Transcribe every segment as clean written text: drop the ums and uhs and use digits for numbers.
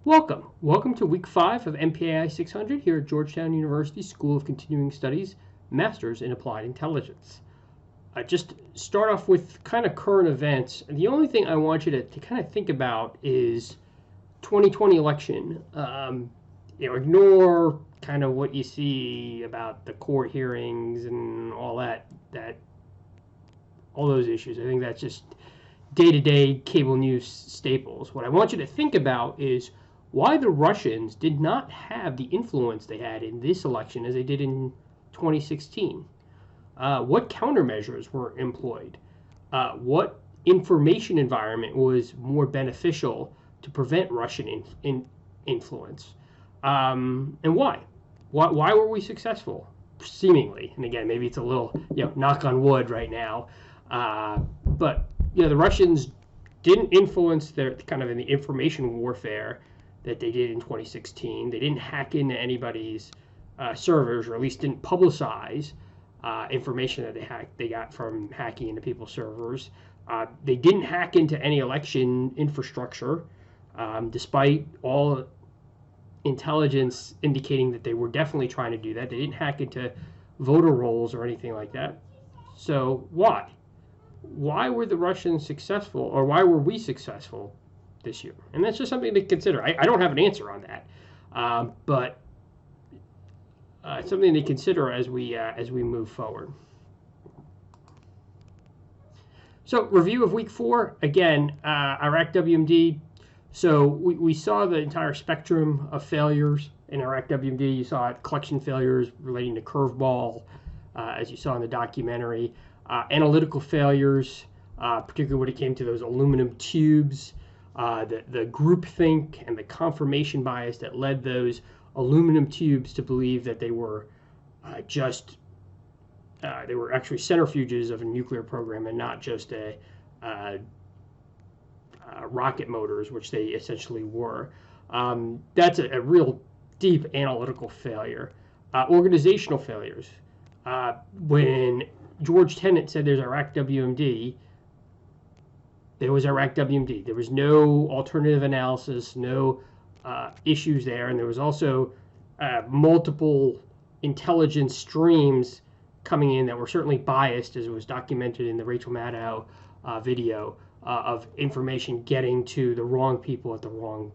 Welcome to week 5 of Mpai 600 here at Georgetown University School of Continuing Studies, Masters in Applied Intelligence. Just start off with kind of current events. And the only thing I want you to kind of think about is 2020 election. Ignore kind of what you see about the court hearings and all all those issues. I think that's just day-to-day cable news staples. What I want you to think about is why the Russians did not have the influence they had in this election as they did in 2016. What countermeasures were employed? What information environment was more beneficial to prevent Russian influence? And why? Why were we successful? Seemingly, and again, maybe it's a little, knock on wood right now, but the Russians didn't influence their kind of in the information warfare that they did in 2016. They didn't hack into anybody's servers, or at least didn't publicize information that they got from hacking into people's servers. They didn't hack into any election infrastructure, despite all intelligence indicating that they were definitely trying to do that. They didn't hack into voter rolls or anything like that. So why? Why were the Russians successful, or why were we successful this year? And that's just something to consider. I don't have an answer on that, but it's something to consider as we move forward. So, review of week 4. Again, Iraq WMD. So we saw the entire spectrum of failures in Iraq WMD. You saw collection failures relating to curveball, as you saw in the documentary. Analytical failures, particularly when it came to those aluminum tubes, the groupthink and the confirmation bias that led those aluminum tubes to believe that they were they were actually centrifuges of a nuclear program and not just rocket motors, which they essentially were. That's a real deep analytical failure. Organizational failures. When George Tenet said there's Iraq WMD, there was Iraq WMD. There was no alternative analysis, no issues there, and there was also multiple intelligence streams coming in that were certainly biased, as was documented in the Rachel Maddow video, of information getting to the wrong people at the wrong,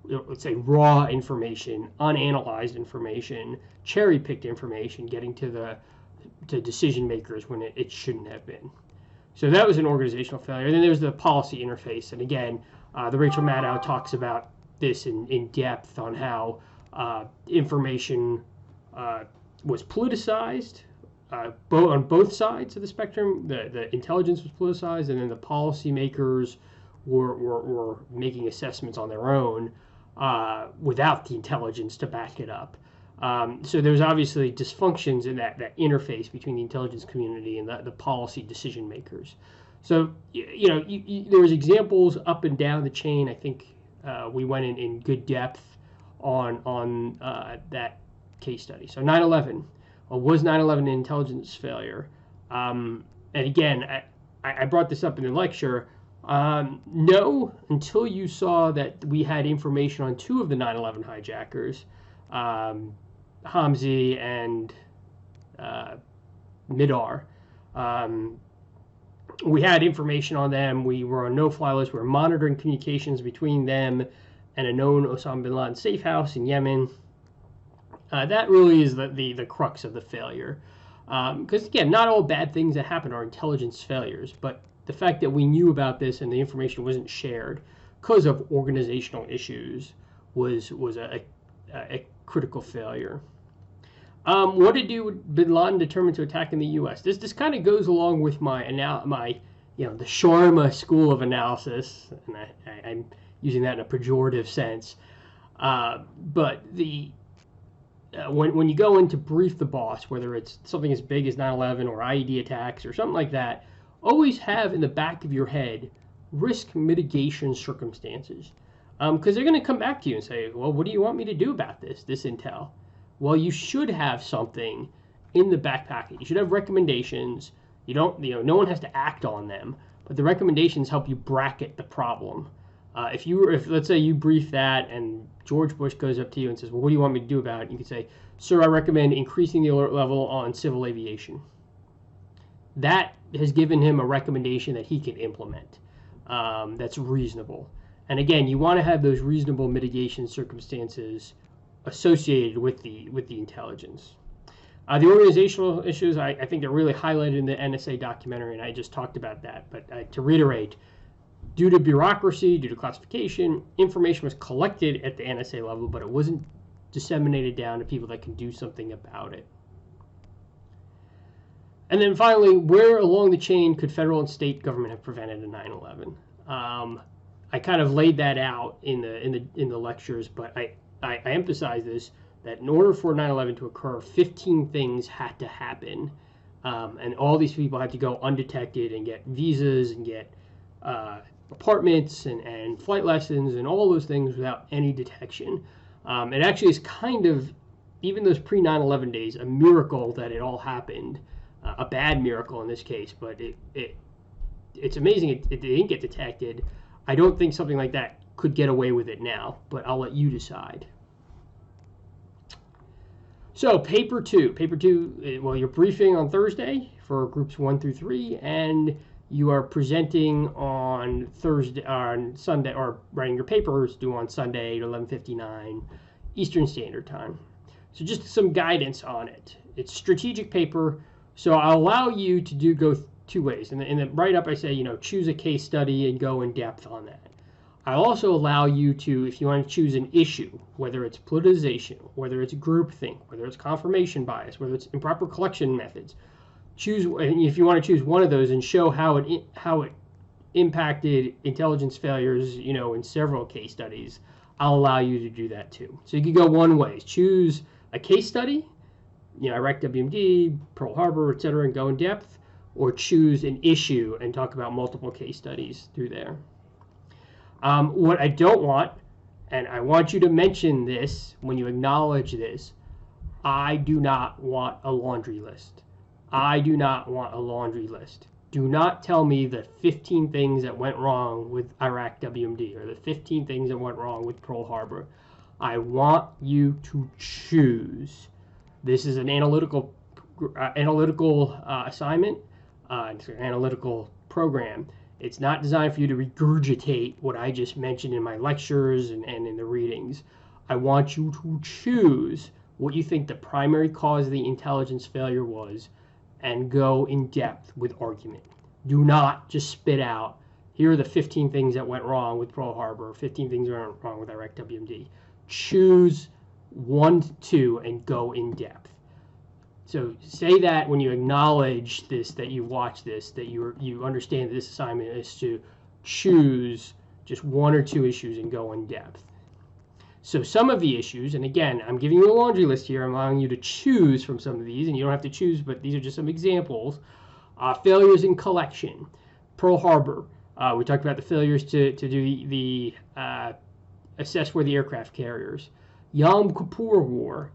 let's say, raw information, unanalyzed information, cherry-picked information, getting to decision makers when it shouldn't have been. So that was an organizational failure. And then there was the policy interface. And again, the Rachel Maddow talks about this in depth on how information was politicized on both sides of the spectrum. The intelligence was politicized, and then the policymakers were making assessments on their own without the intelligence to back it up. So there's obviously dysfunctions in that interface between the intelligence community and the policy decision makers. So there was examples up and down the chain. I think we went in good depth on that case study. So 9/11, was 9/11 an intelligence failure? And again, I brought this up in the lecture. No, until you saw that we had information on 2 of the 9/11 hijackers. Hamzi and Midar. We had information on them. We were on no-fly list. We were monitoring communications between them and a known Osama bin Laden safe house in Yemen. That really is the crux of the failure. Because, again, not all bad things that happen are intelligence failures, but the fact that we knew about this and the information wasn't shared because of organizational issues was a critical failure. What to do with bin Laden determined to attack in the U.S.? This kind of goes along with my the Sharma school of analysis, and I'm using that in a pejorative sense. But when you go in to brief the boss, whether it's something as big as 9/11 or IED attacks or something like that, always have in the back of your head risk mitigation circumstances. Because they're going to come back to you and say, well, what do you want me to do about this intel? Well, you should have something in the back pocket. You should have recommendations. No one has to act on them, but the recommendations help you bracket the problem. If let's say you brief that and George Bush goes up to you and says, well, what do you want me to do about it? You could say, sir, I recommend increasing the alert level on civil aviation. That has given him a recommendation that he can implement that's reasonable. And again, you want to have those reasonable mitigation circumstances associated with the intelligence. The organizational issues, I think they're really highlighted in the NSA documentary, and I just talked about that. But to reiterate, due to bureaucracy, due to classification, information was collected at the NSA level, but it wasn't disseminated down to people that can do something about it. And then finally, where along the chain could federal and state government have prevented a 9/11? I kind of laid that out in the lectures, but I emphasize this, that in order for 9/11 to occur, 15 things had to happen, and all these people had to go undetected and get visas and get apartments and flight lessons and all those things without any detection. It actually is kind of, even those pre-9/11 days, a miracle that it all happened. A bad miracle in this case, but it's amazing it didn't get detected. I don't think something like that could get away with it now, but I'll let you decide. So paper two, well, you're briefing on Thursday for groups 1 through 3, and you are presenting on Sunday, or writing your papers due on Sunday at 11:59 Eastern Standard Time. So just some guidance on it. It's strategic paper, so I'll allow you to go two ways. In the write-up, I say, choose a case study and go in depth on that. I'll also allow you to, if you want to choose an issue, whether it's politicization, whether it's groupthink, whether it's confirmation bias, whether it's improper collection methods, choose. And if you want to choose one of those and show how it impacted intelligence failures, in several case studies, I'll allow you to do that too. So you can go one way: choose a case study, Iraq WMD, Pearl Harbor, etc., and go in depth, or choose an issue and talk about multiple case studies through there. What I don't want, and I want you to mention this when you acknowledge this, I do not want a laundry list. I do not want a laundry list. Do not tell me the 15 things that went wrong with Iraq WMD or the 15 things that went wrong with Pearl Harbor. I want you to choose. This is an analytical assignment. It's an analytical program. It's not designed for you to regurgitate what I just mentioned in my lectures and in the readings. I want you to choose what you think the primary cause of the intelligence failure was and go in depth with argument. Do not just spit out, here are the 15 things that went wrong with Pearl Harbor, 15 things that went wrong with Iraq WMD. Choose 1 to 2 and go in depth. So say that when you acknowledge this, that you watch this, that you understand that this assignment is to choose just 1 or 2 issues and go in depth. So some of the issues, and again, I'm giving you a laundry list here, I'm allowing you to choose from some of these, and you don't have to choose, but these are just some examples. Failures in collection. Pearl Harbor, we talked about the failures to do the assess where the aircraft carriers. Yom Kippur War.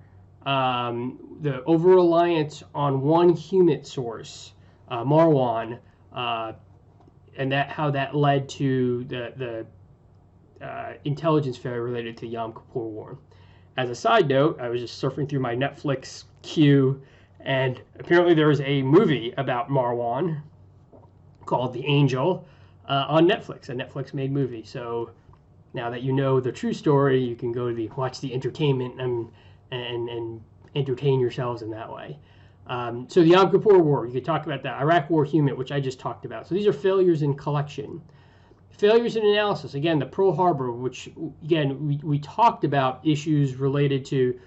The over-reliance on one human source, Marwan, and how that led to the intelligence failure related to Yom Kippur War. As a side note, I was just surfing through my Netflix queue, and apparently there is a movie about Marwan called The Angel on Netflix, a Netflix-made movie. So now that you know the true story, you can go to watch the entertainment and entertain yourselves in that way. So the Yom Kippur War, you could talk about that. Iraq War Human, which I just talked about. So these are failures in collection. Failures in analysis. Again, the Pearl Harbor, which, again, we talked about issues related to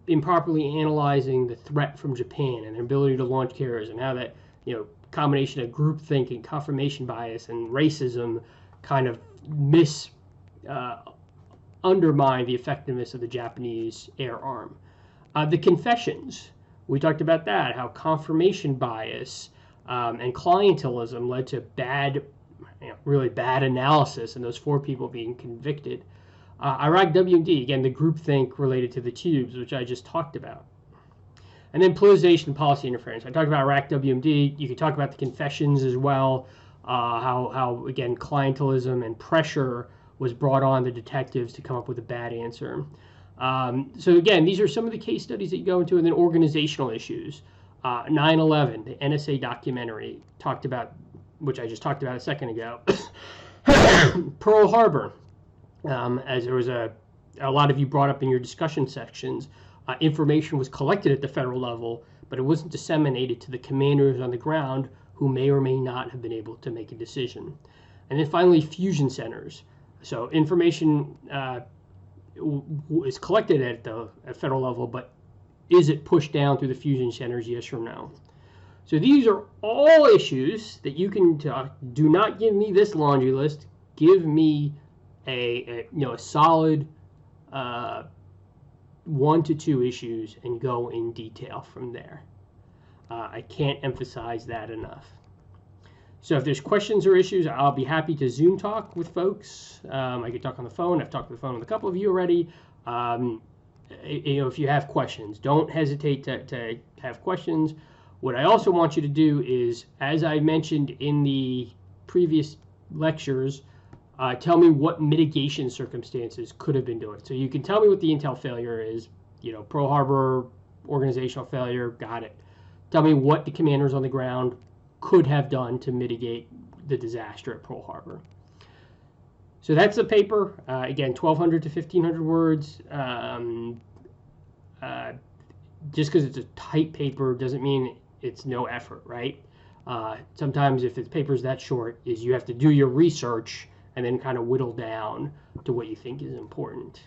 improperly analyzing the threat from Japan and their ability to launch carriers, and how that, combination of groupthink and confirmation bias and racism kind of undermine the effectiveness of the Japanese air arm. The confessions, we talked about that, how confirmation bias and clientelism led to really bad analysis and those 4 people being convicted. Iraq WMD, again, the groupthink related to the tubes, which I just talked about. And then politicization and policy interference. I talked about Iraq WMD. You could talk about the confessions as well. how again clientelism and pressure was brought on the detectives to come up with a bad answer. So again, these are some of the case studies that you go into, and then organizational issues. 9/11, the NSA documentary talked about, which I just talked about a second ago. Pearl Harbor, as there was a lot of you brought up in your discussion sections, information was collected at the federal level, but it wasn't disseminated to the commanders on the ground who may or may not have been able to make a decision. And then finally, fusion centers. So information is collected at the federal level, but is it pushed down through the fusion centers, yes or no? So these are all issues that you can do not give me this laundry list. Give me a solid 1 to 2 issues and go in detail from there. I can't emphasize that enough. So if there's questions or issues, I'll be happy to Zoom talk with folks. I can talk on the phone. I've talked on the phone with a couple of you already. If you have questions, don't hesitate to have questions. What I also want you to do is, as I mentioned in the previous lectures, tell me what mitigation circumstances could have been doing. So you can tell me what the intel failure is, Pearl Harbor, organizational failure, got it. Tell me what the commanders on the ground could have done to mitigate the disaster at Pearl Harbor. So that's the paper. Again, 1,200 to 1,500 words. Just because it's a tight paper doesn't mean it's no effort, right? Sometimes if the paper's that short, you have to do your research and then kind of whittle down to what you think is important.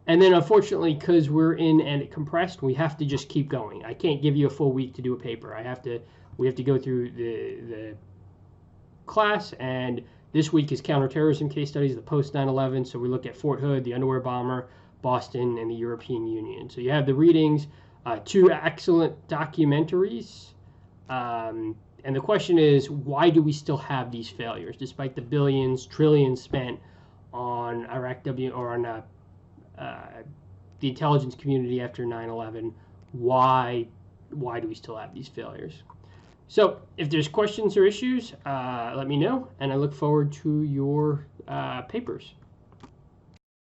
And then unfortunately, because we're in and compressed, we have to just keep going. I can't give you a full week to do a paper. We have to go through the class, and this week is counterterrorism case studies, the post 9/11. So we look at Fort Hood, the underwear bomber, Boston, and the European Union. So you have the readings, 2 excellent documentaries. And the question is, why do we still have these failures, despite the billions, trillions spent on Iraq or on the intelligence community after 9/11? Why do we still have these failures? So if there's questions or issues, let me know, and I look forward to your papers.